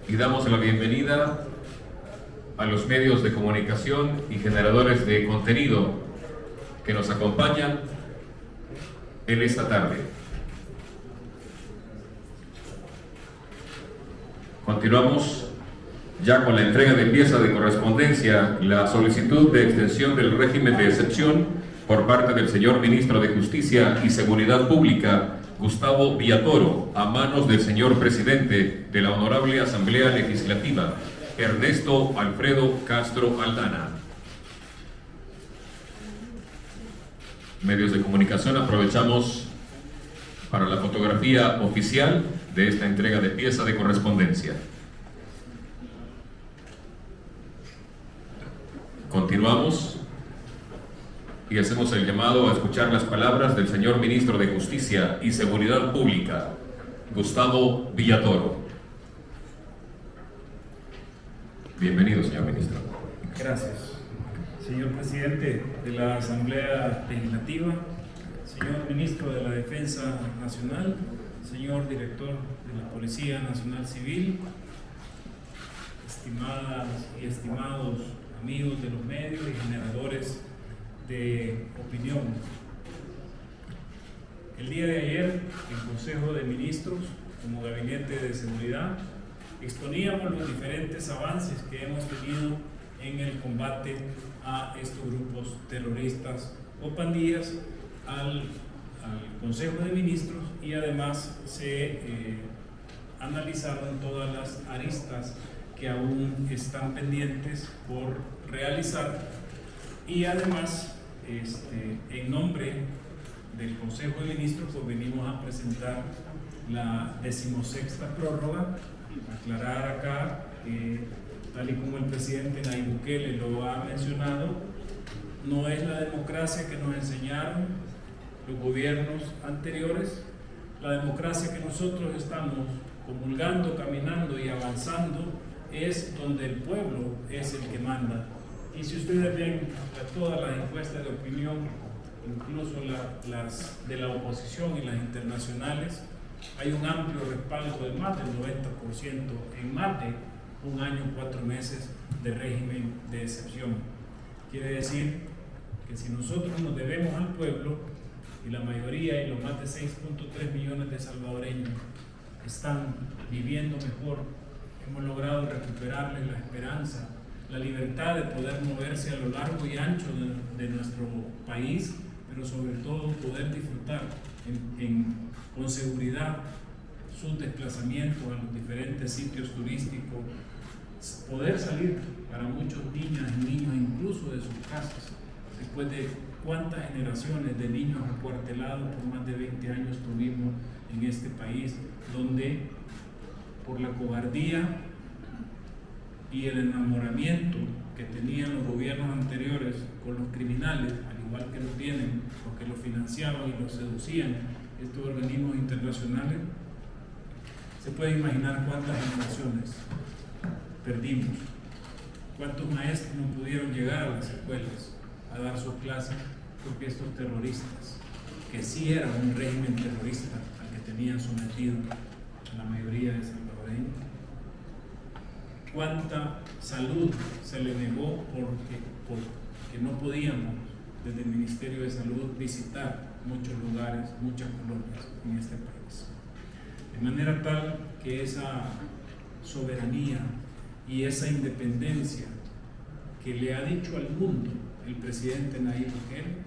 y damos la bienvenida a los medios de comunicación y generadores de contenido que nos acompañan en esta tarde. Continuamos ya con la entrega de pieza de correspondencia, la solicitud de extensión del régimen de excepción por parte del señor Ministro de Justicia y Seguridad Pública, Gustavo Villatoro, a manos del señor Presidente de la Honorable Asamblea Legislativa, Ernesto Alfredo Castro Aldana. Medios de comunicación, aprovechamos para la fotografía oficial de esta entrega de pieza de correspondencia. Continuamos y hacemos el llamado a escuchar las palabras del señor Ministro de Justicia y Seguridad Pública, Gustavo Villatoro. Bienvenido, señor Ministro. Gracias. Señor Presidente de la Asamblea Legislativa, señor Ministro de la Defensa Nacional, señor Director de la Policía Nacional Civil, estimadas y estimados amigos de los medios y generadores de opinión. El día de ayer, en Consejo de Ministros, como Gabinete de Seguridad, exponíamos los diferentes avances que hemos tenido en el combate a estos grupos terroristas o pandillas al Consejo de Ministros, y además se analizaron todas las aristas que aún están pendientes por realizar, y además en nombre del Consejo de Ministros pues venimos a presentar la 16ª prórroga. Aclarar acá que, tal y como el presidente Nayib Bukele lo ha mencionado, no es la democracia que nos enseñaron los gobiernos anteriores. La democracia que nosotros estamos comulgando, caminando y avanzando es donde el pueblo es el que manda. Y si ustedes ven todas las encuestas de opinión, incluso las de la oposición y las internacionales, hay un amplio respaldo de más del 90% en más de un año, 4 meses de régimen de excepción. Quiere decir que si nosotros nos debemos al pueblo, y la mayoría y los más de 6.3 millones de salvadoreños están viviendo mejor, hemos logrado recuperarles la esperanza, la libertad de poder moverse a lo largo y ancho de nuestro país, pero sobre todo poder disfrutar con seguridad sus desplazamientos a los diferentes sitios turísticos, poder salir para muchos niñas y niños incluso de sus casas, después de cuántas generaciones de niños acuartelados por más de 20 años tuvimos en este país, donde por la cobardía y el enamoramiento que tenían los gobiernos anteriores con los criminales, al igual que lo tienen porque los financiaban y los seducían estos organismos internacionales, se puede imaginar cuántas generaciones perdimos, cuántos maestros no pudieron llegar a las escuelas a dar sus clases porque estos terroristas, que sí eran un régimen terrorista al que tenían sometido a la mayoría de salvadoreños, cuánta salud se le negó porque no podíamos desde el Ministerio de Salud visitar muchos lugares, muchas colonias en este país. De manera tal que esa soberanía y esa independencia que le ha dicho al mundo el presidente Nayib Bukele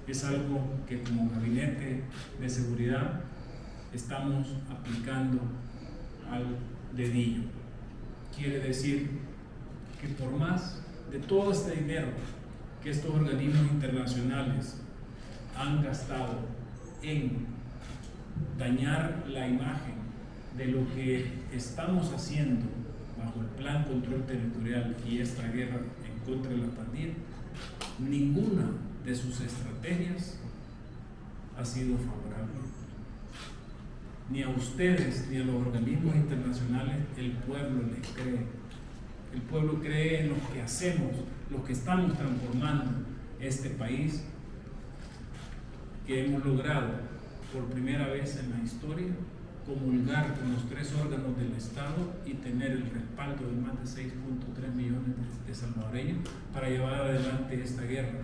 es algo que como Gabinete de Seguridad estamos aplicando al dedillo. Quiere decir que por más de todo este dinero que estos organismos internacionales han gastado en dañar la imagen de lo que estamos haciendo bajo el Plan Control Territorial y esta guerra en contra de la pandilla, ninguna de sus estrategias ha sido favorable. Ni a ustedes ni a los organismos internacionales el pueblo les cree. El pueblo cree en lo que hacemos, lo que estamos transformando este país, que hemos logrado por primera vez en la historia comulgar con los 3 órganos del Estado y tener el respaldo de más de 6.3 millones de salvadoreños para llevar adelante esta guerra.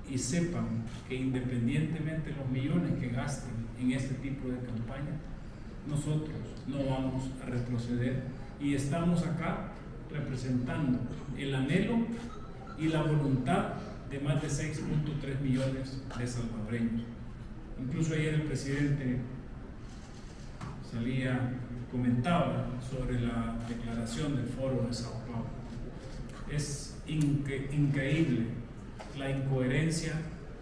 Y sepan que independientemente de los millones que gasten en este tipo de campaña, nosotros no vamos a retroceder y estamos acá representando el anhelo y la voluntad de más de 6.3 millones de salvadoreños. Incluso ayer el presidente comentaba sobre la declaración del Foro de Sao Paulo. Es increíble la incoherencia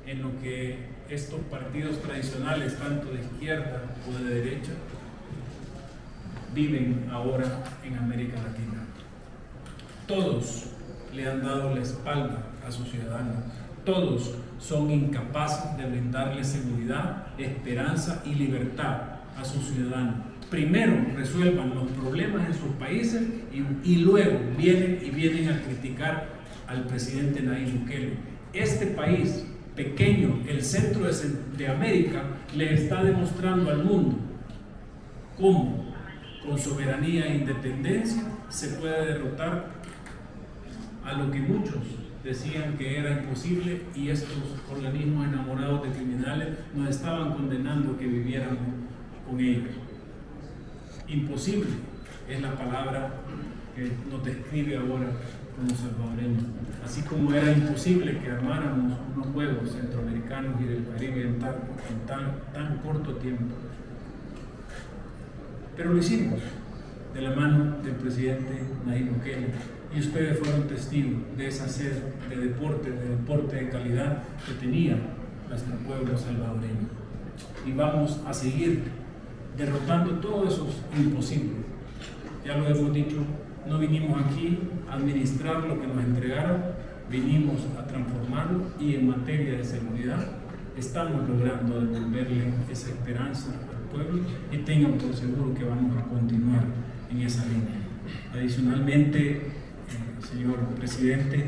en lo que estos partidos tradicionales, tanto de izquierda o de derecha, viven ahora en América Latina. Todos le han dado la espalda a sus ciudadanos. Todos son incapaces de brindarle seguridad, esperanza y libertad a sus ciudadanos. Primero resuelvan los problemas en sus países y luego vienen a criticar al presidente Nayib Bukele. Este país pequeño, el centro de América, le está demostrando al mundo cómo con soberanía e independencia se puede derrotar a lo que muchos decían que era imposible, y estos organismos enamorados de criminales nos estaban condenando que viviéramos con ellos. Imposible es la palabra que nos describe ahora como salvadoreños. Así como era imposible que armáramos unos juegos centroamericanos y del Caribe en tan corto tiempo. Pero lo hicimos de la mano del presidente Nayib Bukele, y ustedes fueron testigos de esa sed de deporte de calidad que tenía nuestro pueblo salvadoreño. Y vamos a seguir derrotando todos esos imposibles. Ya lo hemos dicho, no vinimos aquí a administrar lo que nos entregaron, vinimos a transformarlo, y en materia de seguridad estamos logrando devolverle esa esperanza al pueblo, y tengan por seguro que vamos a continuar en esa línea. Adicionalmente, señor presidente,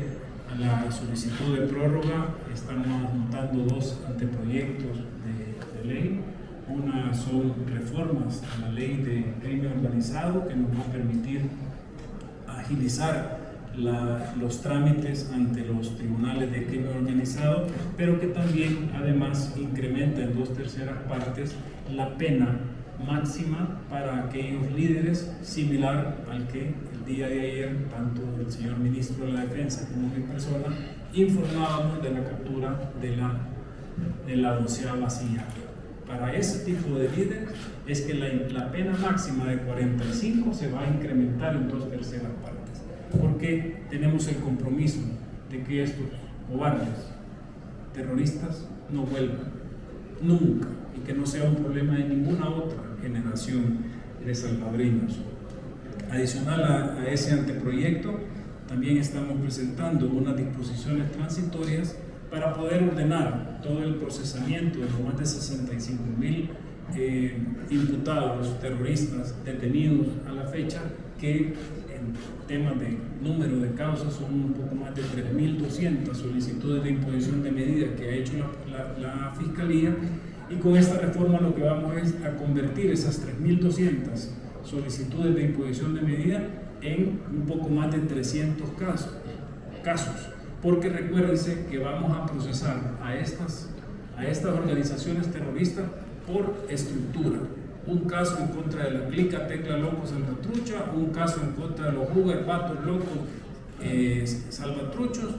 a la solicitud de prórroga estamos adjuntando 2 anteproyectos de ley. Una son reformas a la ley de crimen organizado, que nos va a permitir agilizar los trámites ante los tribunales de crimen organizado, pero que también además incrementa en 2/3 partes la pena máxima para aquellos líderes, similar al que el día de ayer tanto el señor ministro de la Defensa como mi persona informábamos de la captura de la 12ª CIA. Para ese tipo de líderes es que la pena máxima de 45 se va a incrementar en 2/3 partes, porque tenemos el compromiso de que estos cobardes terroristas no vuelvan nunca, y que no sea un problema de ninguna otra generación de salvadoreños. Adicional a ese anteproyecto, también estamos presentando unas disposiciones transitorias para poder ordenar todo el procesamiento de los más de 65,000 imputados terroristas detenidos a la fecha, que en temas de número de causas son un poco más de 3.200 solicitudes de imposición de medida que ha hecho la Fiscalía, y con esta reforma lo que vamos es a convertir esas 3.200 solicitudes de imposición de medida en un poco más de 300 casos, porque recuérdense que vamos a procesar a estas organizaciones terroristas por estructura. Un caso en contra de la clica Tecla Locos Salvatrucha, un caso en contra de los Uber Vatos Locos Salvatruchos,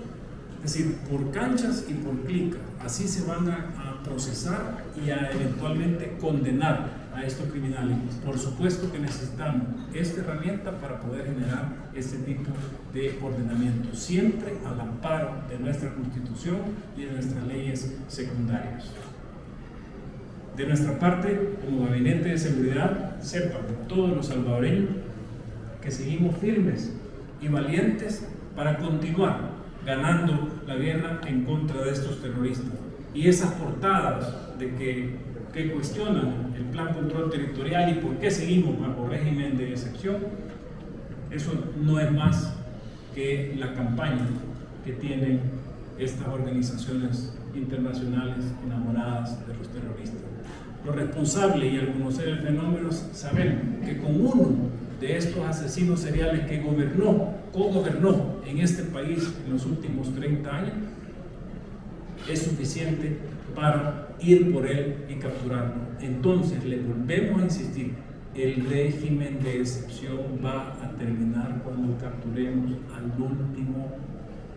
es decir, por canchas y por clica. Así se van a procesar y a eventualmente condenar a estos criminales. Por supuesto que necesitamos esta herramienta para poder generar este tipo de ordenamiento, siempre al amparo de nuestra Constitución y de nuestras leyes secundarias. De nuestra parte, como Gabinete de Seguridad, sepan todos los salvadoreños que seguimos firmes y valientes para continuar ganando la guerra en contra de estos terroristas. Y esas portadas de que cuestionan el Plan Control Territorial y por qué seguimos bajo régimen de excepción, eso no es más que la campaña que tienen estas organizaciones internacionales enamoradas de los terroristas. Los responsables, y al conocer el fenómeno, saben que con uno de estos asesinos seriales que cogobernó en este país en los últimos 30 años, es suficiente para ir por él y capturarlo. Entonces, le volvemos a insistir, el régimen de excepción va a terminar cuando capturemos al último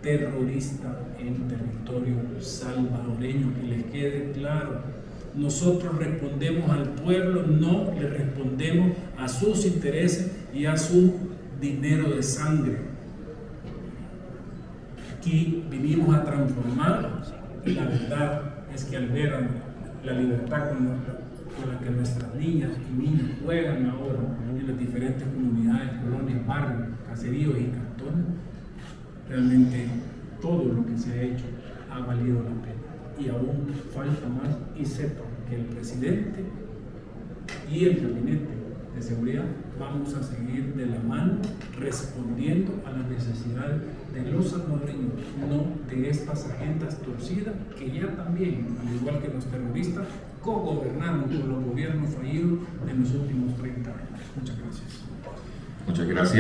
terrorista en territorio salvadoreño. Que les quede claro, nosotros respondemos al pueblo, no le respondemos a sus intereses y a su dinero de sangre. Aquí vinimos a transformar. La verdad es que al ver la libertad con la que nuestras niñas y niños juegan ahora en las diferentes comunidades, colonias, barrios, caseríos y cantones, realmente todo lo que se ha hecho ha valido la pena. Y aún falta más, y sepan que el presidente y el gabinete de seguridad vamos a seguir de la mano respondiendo a las necesidades de los salvadoreños, no de estas agendas torcidas que ya también, al igual que los terroristas, cogobernaron con los gobiernos fallidos de los últimos 30 años. Muchas gracias. Muchas gracias.